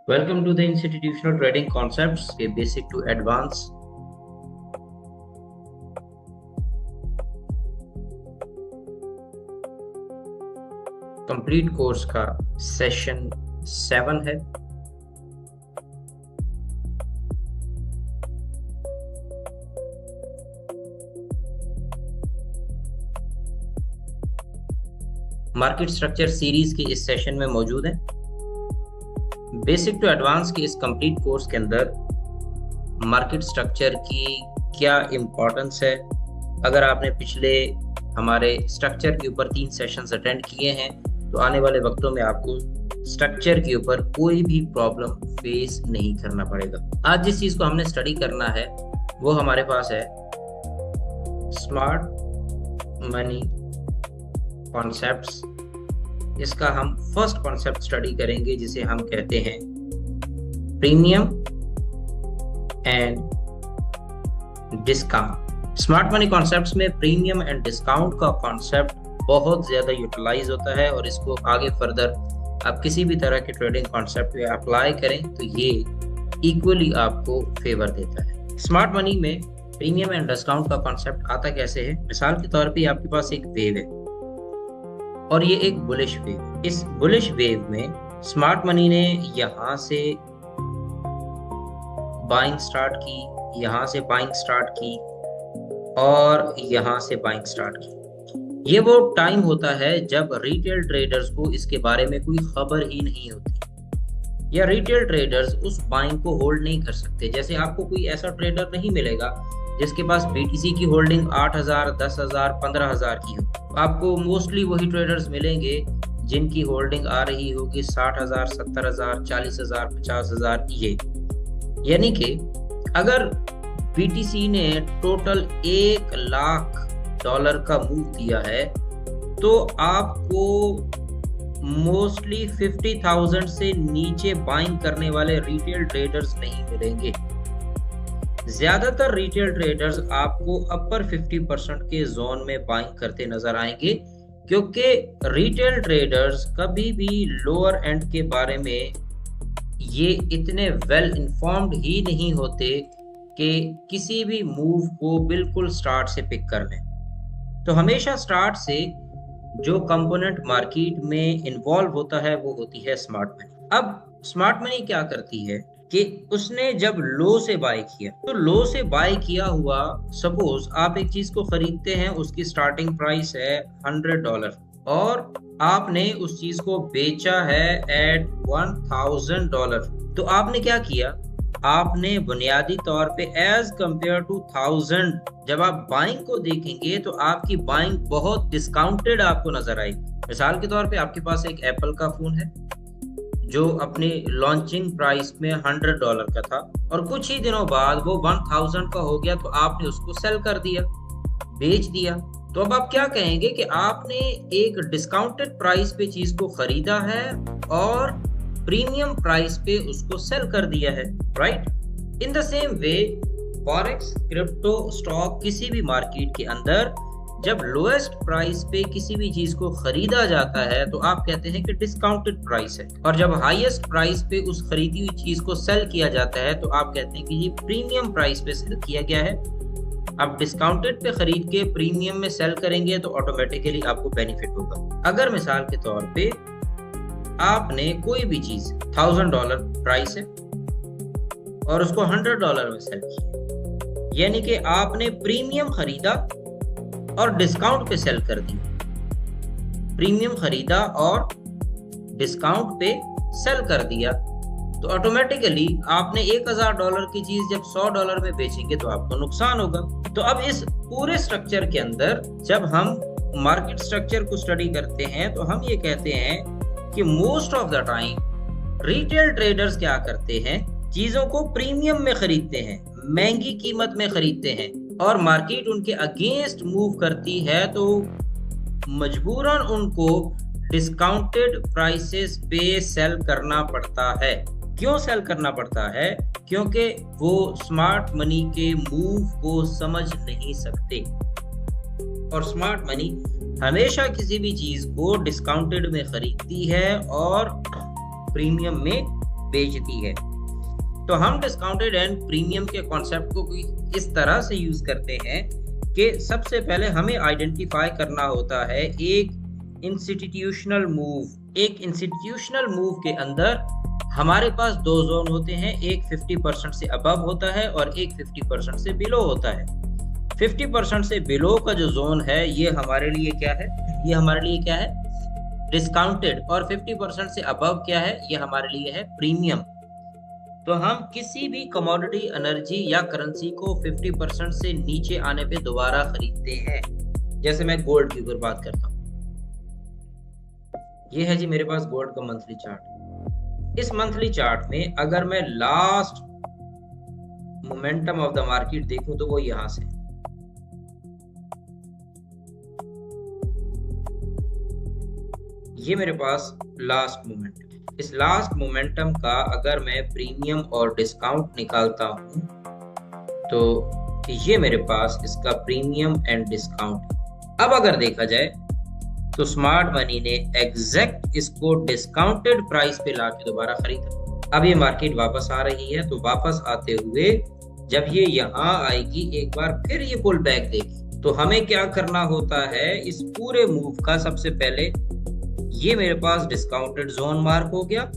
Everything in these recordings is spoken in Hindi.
Welcome to the Institutional Trading Concepts के basic to advance complete course का सेशन 7 है। मार्केट स्ट्रक्चर सीरीज के इस सेशन में मौजूद है। बेसिक टू एडवांस के इस कंप्लीट कोर्स के अंदर मार्केट स्ट्रक्चर की क्या इम्पोर्टेंस है। अगर आपने पिछले हमारे स्ट्रक्चर के ऊपर 3 सेशंस अटेंड किए हैं तो आने वाले वक्तों में आपको स्ट्रक्चर के ऊपर कोई भी प्रॉब्लम फेस नहीं करना पड़ेगा। आज जिस चीज को हमने स्टडी करना है वो हमारे पास है स्मार्ट मनी कॉन्सेप्ट्स। इसका हम फर्स्ट कॉन्सेप्ट स्टडी करेंगे जिसे हम कहते हैं premium and discount. Smart money concepts में प्रीमियम एंड डिस्काउंट का कॉन्सेप्ट बहुत ज्यादा यूटिलाइज होता है और इसको आगे फर्दर आप किसी भी तरह के ट्रेडिंग कॉन्सेप्ट में अप्लाई करें तो ये इक्वली आपको फेवर देता है। स्मार्ट मनी में प्रीमियम एंड डिस्काउंट का कॉन्सेप्ट आता कैसे है? मिसाल के तौर पे आपके पास एक वेव है और ये एक बुलिश वेव है। इस बुलिश वेव में स्मार्ट मनी ने यहां से बाइंग स्टार्ट की, यहां से बाइंग स्टार्ट की और यहां से बाइंग स्टार्ट की। ये वो टाइम होता है जब रिटेल ट्रेडर्स को इसके बारे में कोई खबर ही नहीं होती या रिटेल ट्रेडर्स उस बाइंग को होल्ड नहीं कर सकते। जैसे आपको कोई ऐसा ट्रेडर नहीं मिलेगा जिसके पास बीटीसी की होल्डिंग 8,000, 10,000, 15,000 की हो। आपको मोस्टली वही ट्रेडर्स मिलेंगे जिनकी होल्डिंग आ रही होगी 60,000, 70,000, 40,000, 50,000 ये। यानी कि अगर बीटीसी ने टोटल $1,00,000 का मूव दिया है तो आपको मोस्टली 50,000 से नीचे बाइंग करने वाले रिटेल ट्रेडर्स नहीं मिलेंगे। ज्यादातर रिटेल ट्रेडर्स आपको अपर 50% के जोन में बाइंग करते नजर आएंगे क्योंकि रिटेल ट्रेडर्स कभी भी लोअर एंड के बारे में ये इतने वेल इन्फॉर्म्ड ही नहीं होते कि किसी भी मूव को बिल्कुल स्टार्ट से पिक कर लें। तो हमेशा स्टार्ट से जो कंपोनेंट मार्केट में इन्वॉल्व होता है वो होती है स्मार्ट मनी। अब स्मार्ट मनी क्या करती है कि उसने जब लो से बाय किया तो लो से बाय किया हुआ, सपोज आप एक चीज को खरीदते हैं, उसकी स्टार्टिंग प्राइस है $100 और आपने उस चीज को बेचा है एट $1,000। तो आपने क्या किया? आपने बुनियादी तौर पे एज कंपेयर टू 1000 जब आप बाइंग को देखेंगे तो आपकी बाइंग बहुत डिस्काउंटेड आपको नजर आएगी। मिसाल के तौर पे आपके पास एक एप्पल का फोन है जो अपनी लॉन्चिंग प्राइस में $100 का था और कुछ ही दिनों बाद वो 1000 का हो गया तो आपने उसको सेल कर दिया, बेच दिया। तो अब आप क्या कहेंगे कि आपने एक डिस्काउंटेड प्राइस पे चीज को खरीदा है और प्रीमियम प्राइस पे उसको सेल कर दिया है, right? In the same way forex, crypto, stock, किसी भी मार्केट के अंदर जब लोएस्ट प्राइस पे किसी भी चीज को खरीदा जाता है तो आप कहते हैं कि डिस्काउंटेड प्राइस है और जब हाईएस्ट प्राइस पे उस खरीदी हुई चीज को सेल किया जाता है तो आप कहते हैं कि ये प्रीमियम प्राइस पे सेल किया गया है। आप डिस्काउंटेड पे खरीद के प्रीमियम में सेल करेंगे तो ऑटोमेटिकली आपको बेनिफिट होगा। अगर मिसाल के तौर पे आपने कोई भी चीज $1,000 प्राइस है और उसको $100 में सेल किया, यानी कि आपने प्रीमियम खरीदा और डिस्काउंट पे सेल कर दी। प्रीमियम खरीदा और डिस्काउंट पे सेल कर दिया तो ऑटोमेटिकली आपने $1,000 की चीज जब $100 में बेचेंगे तो आपको नुकसान होगा। तो अब इस पूरे स्ट्रक्चर के अंदर जब हम मार्केट स्ट्रक्चर को स्टडी करते हैं तो हम ये कहते हैं कि most of the time retail traders क्या करते हैं, चीजों को प्रीमियम में खरीदते हैं, महंगी कीमत में खरीदते हैं और मार्केट उनके अगेंस्ट मूव करती है तो मजबूरन उनको डिस्काउंटेड प्राइसेस पे सेल करना पड़ता है। क्यों सेल करना पड़ता है? क्योंकि वो स्मार्ट मनी के मूव को समझ नहीं सकते और स्मार्ट मनी हमेशा किसी भी चीज को डिस्काउंटेड में खरीदती है और प्रीमियम में बेचती है। तो हम डिस्काउंटेड एंड प्रीमियम के कॉन्सेप्ट को इस तरह से यूज करते हैं कि सबसे पहले हमें आइडेंटिफाई करना होता है एक इंस्टीट्यूशनल मूव। एक इंस्टीट्यूशनल मूव के अंदर हमारे पास दो जोन होते हैं, एक 50% से अबव होता है और एक 50% से बिलो होता है। 50% से बिलो का जो जोन है ये हमारे लिए क्या है, ये हमारे लिए क्या है, डिस्काउंटेड। और 50% से अबव क्या है, ये हमारे लिए है प्रीमियम। तो हम किसी भी कमोडिटी, एनर्जी या करेंसी को 50% से नीचे आने पे दोबारा खरीदते हैं। जैसे मैं गोल्ड की ऊपर बात करता हूँ, ये है जी मेरे पास गोल्ड का मंथली चार्ट। इस मंथली चार्ट में अगर मैं last momentum of the market देखूं तो वो यहां से, ये मेरे पास लास्ट मोमेंटम। इस लास्ट मोमेंटम का अगर मैं प्रीमियम और डिस्काउंट निकालता हूं तो ये मेरे पास इसका प्रीमियम एंड डिस्काउंट। अब अगर देखा जाए तो स्मार्ट मनी ने एग्जैक्ट इसको डिस्काउंटेड प्राइस पे लाके दोबारा खरीदा। अब ये मार्केट वापस आ रही है, तो वापस आते हुए जब ये यहाँ आएगी एक बार फिर ये पुल बैक देगी, तो हमें क्या करना होता है, इस पूरे मूव का सबसे पहले ये मेरे पास डिस्काउंटेड जोन मार्क हो गया,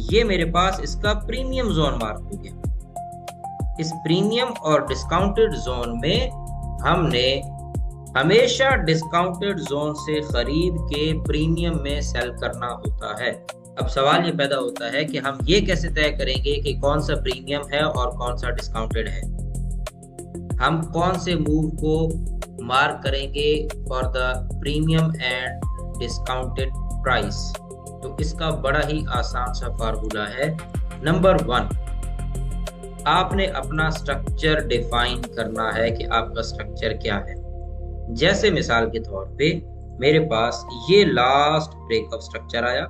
ये मेरे पास इसका प्रीमियम जोन मार्क हो गया। इस प्रीमियम और डिस्काउंटेड जोन में हमने हमेशा डिस्काउंटेड जोन से खरीद के प्रीमियम में सेल करना होता है। अब सवाल ये पैदा होता है कि हम ये कैसे तय करेंगे कि कौन सा प्रीमियम है और कौन सा डिस्काउंटेड है। हम कौन से मूव को मार्क करेंगे for the premium and discounted price. तो इसका बड़ा ही आसान सा फार्मूला है। नंबर 1, आपने अपना स्ट्रक्चर डिफाइन करना है कि आपका स्ट्रक्चर क्या है। जैसे मिसाल के तौर पे मेरे पास ये लास्ट ब्रेक ऑफ स्ट्रक्चर आया,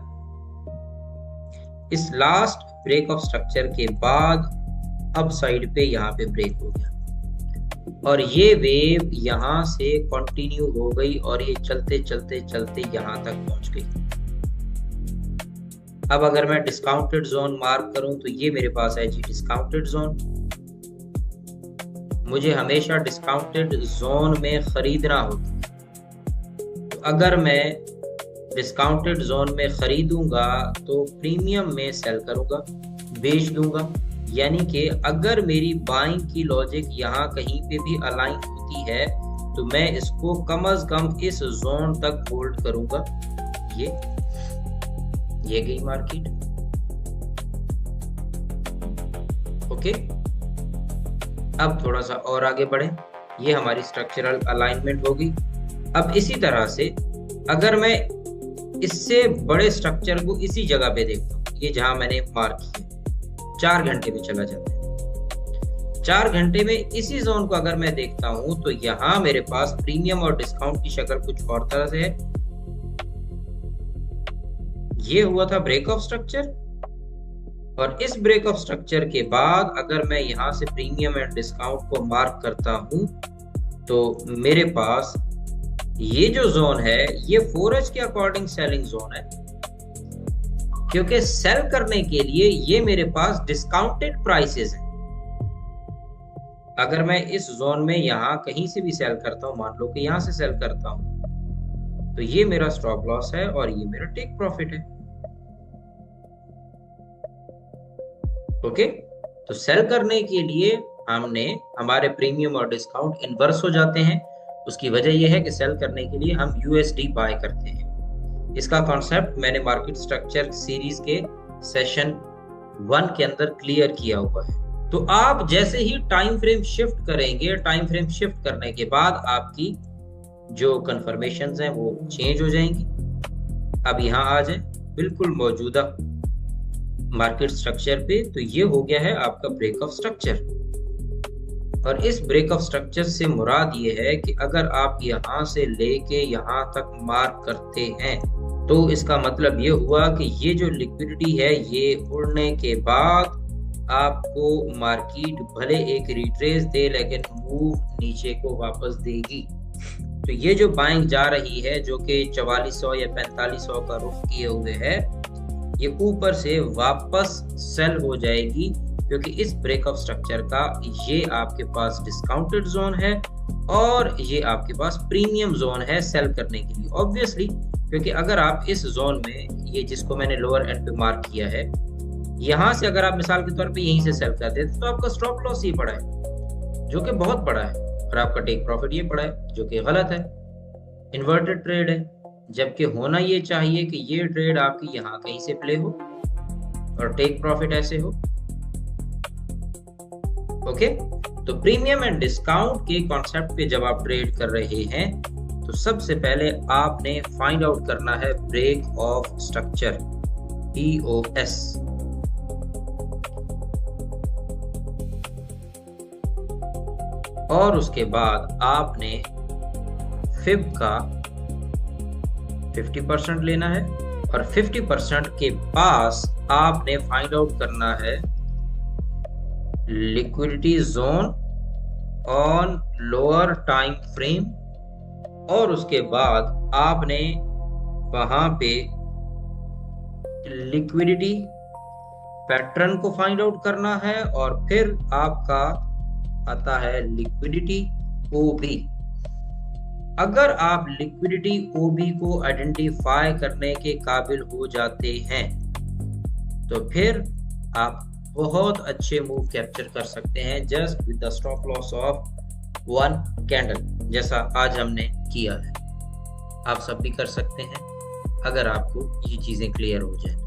इस लास्ट ब्रेक ऑफ स्ट्रक्चर के बाद अब साइड पे यहाँ पे ब्रेक हो गया और ये वेव यहाँ से कंटिन्यू हो गई और ये चलते चलते चलते यहाँ तक पहुंच गई। अब अगर मैं डिस्काउंटेड जोन मार्क करूं तो ये मेरे पास है जी डिस्काउंटेड जोन। मुझे हमेशा डिस्काउंटेड जोन में खरीदना होता है। तो अगर मैं डिस्काउंटेड जोन में खरीदूंगा तो प्रीमियम में सेल करूंगा, बेच दूंगा। यानी कि अगर मेरी बाइंग की लॉजिक यहाँ कहीं पे भी अलाइन होती है तो मैं इसको कम से कम इस जोन तक होल्ड करूंगा। ये गई मार्केट। ओके, अब थोड़ा सा और आगे बढ़े। ये हमारी स्ट्रक्चरल अलाइनमेंट होगी। अब इसी तरह से अगर मैं इससे बड़े स्ट्रक्चर को इसी जगह पे देखता हूँ, ये जहां मैंने मार्क किया, 4 घंटे में चला जाता है। 4 घंटे में इसी जोन को अगर मैं देखता हूं तो यहां मेरे पास प्रीमियम और डिस्काउंट की शक्ल कुछ और तरह से है। ये हुआ था ब्रेक ऑफ स्ट्रक्चर और इस ब्रेक ऑफ स्ट्रक्चर के बाद अगर मैं यहां से प्रीमियम एंड डिस्काउंट को मार्क करता हूं तो मेरे पास ये जो जोन है ये 4H के अकॉर्डिंग सेलिंग जोन है, क्योंकि सेल करने के लिए ये मेरे पास डिस्काउंटेड प्राइसेस हैं। अगर मैं इस जोन में यहां कहीं से भी सेल करता हूं, मान लो कि यहां से सेल करता हूं, तो ये मेरा स्टॉप लॉस है और ये मेरा टेक प्रॉफिट है। ओके, तो सेल करने के लिए हमारे प्रीमियम और डिस्काउंट इनवर्स हो जाते हैं। उसकी वजह यह है कि सेल करने के लिए हम USD बाय करते हैं। इसका कॉन्सेप्ट मैंने मार्केट स्ट्रक्चर सीरीज के सेशन 1 के अंदर क्लियर किया हुआ है। तो आप जैसे ही टाइम फ्रेम शिफ्ट करेंगे, टाइम फ्रेम शिफ्ट करने के बाद आपकी जो कंफर्मेशंस हैं वो चेंज हो जाएंगी। अब यहाँ आ जाए बिल्कुल मौजूदा मार्केट स्ट्रक्चर पे, तो ये हो गया है आपका ब्रेक ऑफ स्ट्रक्चर। और इस ब्रेक ऑफ स्ट्रक्चर से मुराद ये है कि अगर आप यहाँ से लेके यहाँ तक मार्क करते हैं तो इसका मतलब ये हुआ कि ये जो लिक्विडिटी है ये उड़ने के बाद आपको मार्केट भले एक रिट्रेस दे लेकिन मूव नीचे को वापस देगी। तो ये जो बाइंग जा रही है जो कि 4400 या 4500 का रुख किए हुए है, ये ऊपर से वापस सेल हो जाएगी, क्योंकि इस ब्रेकअप स्ट्रक्चर का ये आपके पास डिस्काउंटेड जोन है और ये आपके पास प्रीमियम जोन है सेल करने के लिए। ऑब्वियसली, क्योंकि अगर आप इस जोन में, ये जिसको मैंने लोअर एंड पे मार्क किया है, यहाँ से अगर आप मिसाल के तौर पे यहीं से सेल कर देते तो आपका स्टॉप लॉस ये पड़ा है, जो कि बहुत बड़ा है, और आपका टेक प्रॉफिट ये पड़ा है, जो कि गलत है, इन्वर्टेड ट्रेड है। जबकि होना ये चाहिए कि ये ट्रेड आपकी यहाँ कहीं से प्ले हो और टेक प्रॉफिट ऐसे हो। ओके, तो प्रीमियम एंड डिस्काउंट के कॉन्सेप्ट पे जब आप ट्रेड कर रहे हैं तो सबसे पहले आपने फाइंड आउट करना है ब्रेक ऑफ स्ट्रक्चर, BOS। और उसके बाद आपने फिब का 50% लेना है और 50% के पास आपने फाइंड आउट करना है liquidity zone on lower time frame, और उसके बाद आपने वहां पे लिक्विडिटी पैटर्न को फाइंड आउट करना है, और फिर आपका आता है लिक्विडिटी OB। अगर आप लिक्विडिटी OB को आइडेंटिफाई करने के काबिल हो जाते हैं तो फिर आप बहुत अच्छे मूव कैप्चर कर सकते हैं just with the stop loss of 1 candle, जैसा आज हमने किया है। आप सब भी कर सकते हैं अगर आपको ये चीजें क्लियर हो जाए।